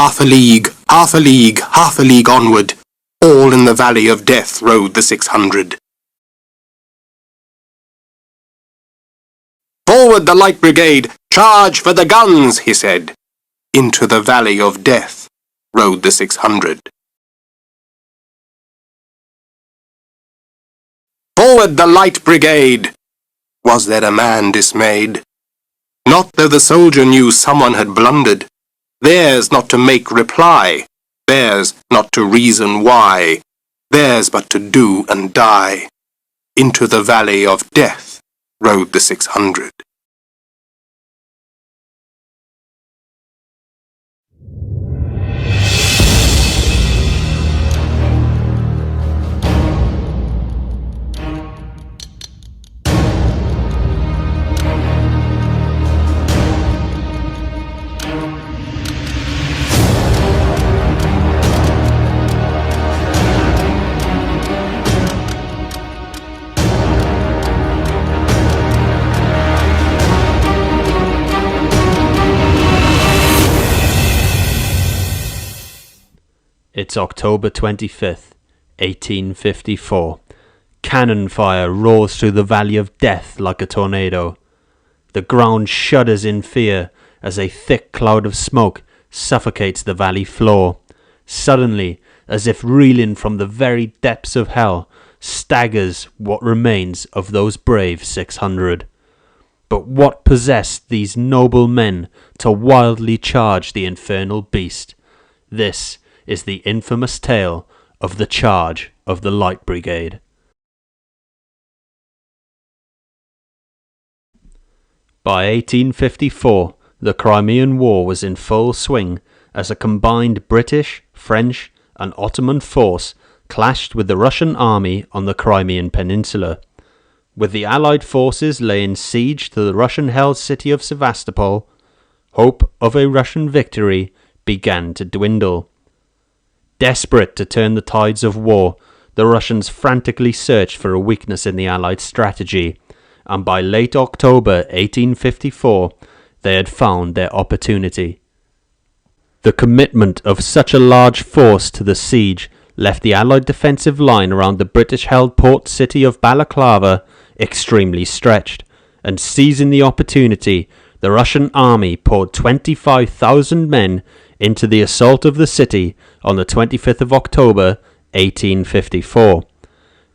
half a league, half a league, half a league onward, all in the valley of death rode the 600. Forward the Light Brigade, charge for the guns, he said. Into the valley of death rode the 600. Forward the Light Brigade! Was there a man dismayed? Not though the soldier knew someone had blundered. Theirs not to make reply, theirs not to reason why, theirs but to do and die. Into the valley of death rode the 600. It's October 25th, 1854. Cannon fire roars through the valley of death like a tornado. The ground shudders in fear as a thick cloud of smoke suffocates the valley floor. Suddenly, as if reeling from the very depths of hell, staggers what remains of those brave 600. But what possessed these noble men to wildly charge the infernal beast? This is the infamous tale of the charge of the Light Brigade. By 1854, the Crimean War was in full swing as a combined British, French and Ottoman force clashed with the Russian army on the Crimean Peninsula. With the Allied forces laying siege to the Russian-held city of Sevastopol, hope of a Russian victory began to dwindle. Desperate to turn the tides of war, the Russians frantically searched for a weakness in the Allied strategy, and by late October 1854, they had found their opportunity. The commitment of such a large force to the siege left the Allied defensive line around the British-held port city of Balaclava extremely stretched, and seizing the opportunity, the Russian army poured 25,000 men into the assault of the city on the 25th of October 1854.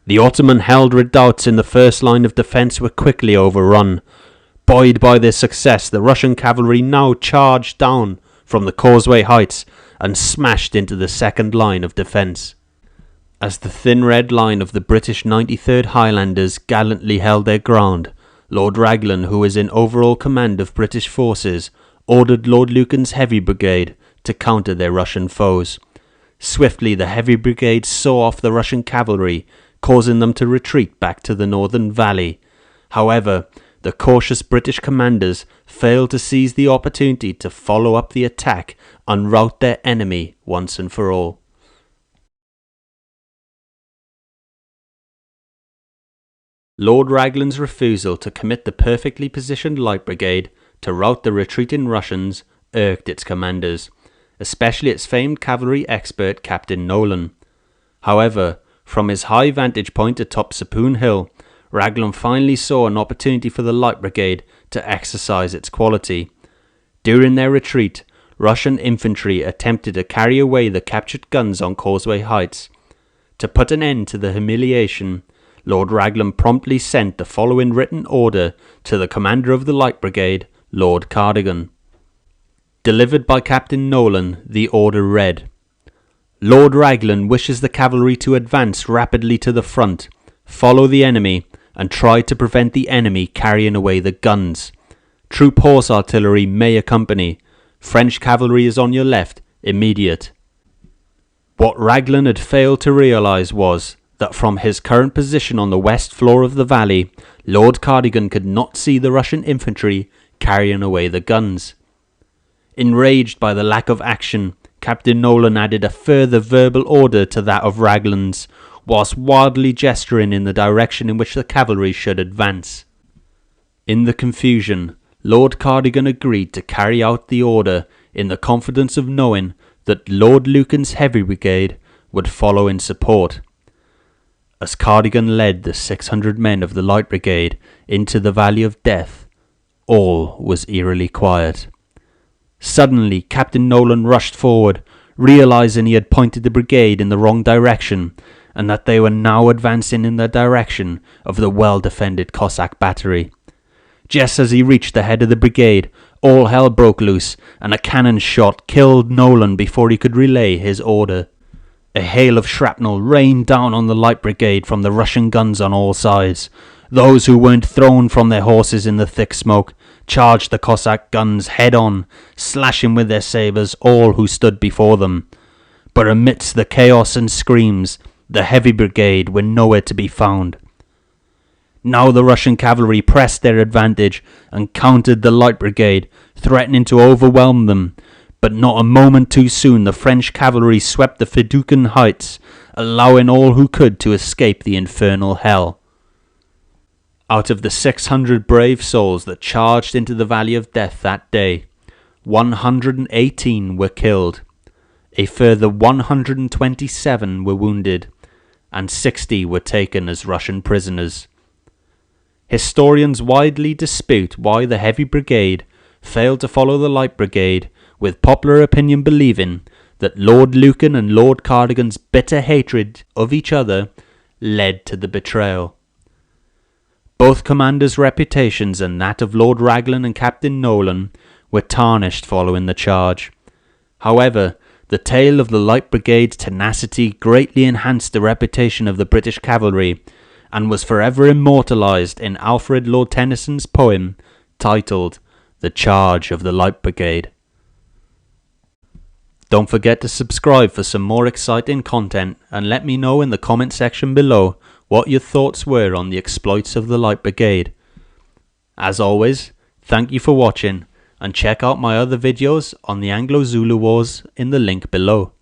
The Ottoman-held redoubts in the first line of defence were quickly overrun. Buoyed by this success, the Russian cavalry now charged down from the causeway heights and smashed into the second line of defence. As the thin red line of the British 93rd Highlanders gallantly held their ground, Lord Raglan, who was in overall command of British forces, ordered Lord Lucan's Heavy Brigade to counter their Russian foes. Swiftly the Heavy Brigade saw off the Russian cavalry, causing them to retreat back to the northern valley. However, the cautious British commanders failed to seize the opportunity to follow up the attack and rout their enemy once and for all. Lord Raglan's refusal to commit the perfectly positioned Light Brigade to rout the retreating Russians irked its commanders, especially its famed cavalry expert Captain Nolan. However, from his high vantage point atop Sapoon Hill, Raglan finally saw an opportunity for the Light Brigade to exercise its quality. During their retreat, Russian infantry attempted to carry away the captured guns on Causeway Heights. To put an end to the humiliation, Lord Raglan promptly sent the following written order to the commander of the Light Brigade, Lord Cardigan. Delivered by Captain Nolan, the order read: Lord Raglan wishes the cavalry to advance rapidly to the front, follow the enemy, and try to prevent the enemy carrying away the guns. Troop horse artillery may accompany. French cavalry is on your left, immediate. What Raglan had failed to realise was that from his current position on the west floor of the valley, Lord Cardigan could not see the Russian infantry carrying away the guns. Enraged by the lack of action, Captain Nolan added a further verbal order to that of Raglan's, whilst wildly gesturing in the direction in which the cavalry should advance. In the confusion, Lord Cardigan agreed to carry out the order in the confidence of knowing that Lord Lucan's Heavy Brigade would follow in support. As Cardigan led the 600 men of the Light Brigade into the Valley of Death, all was eerily quiet. Suddenly, Captain Nolan rushed forward, realizing he had pointed the brigade in the wrong direction, and that they were now advancing in the direction of the well-defended Cossack battery. Just as he reached the head of the brigade, all hell broke loose, and a cannon shot killed Nolan before he could relay his order. A hail of shrapnel rained down on the Light Brigade from the Russian guns on all sides. Those who weren't thrown from their horses in the thick smoke charged the Cossack guns head-on, slashing with their sabres all who stood before them. But amidst the chaos and screams, the Heavy Brigade were nowhere to be found. Now the Russian cavalry pressed their advantage and countered the Light Brigade, threatening to overwhelm them. But not a moment too soon the French cavalry swept the Feducan heights, allowing all who could to escape the infernal hell. Out of the 600 brave souls that charged into the Valley of Death that day, 118 were killed, a further 127 were wounded, and 60 were taken as Russian prisoners. Historians widely dispute why the Heavy Brigade failed to follow the Light Brigade, with popular opinion believing that Lord Lucan and Lord Cardigan's bitter hatred of each other led to the betrayal. Both commanders' reputations and that of Lord Raglan and Captain Nolan were tarnished following the charge. However, the tale of the Light Brigade's tenacity greatly enhanced the reputation of the British cavalry and was forever immortalised in Alfred Lord Tennyson's poem titled The Charge of the Light Brigade. Don't forget to subscribe for some more exciting content, and let me know in the comment section below what your thoughts were on the exploits of the Light Brigade. As always, thank you for watching, and check out my other videos on the Anglo-Zulu Wars in the link below.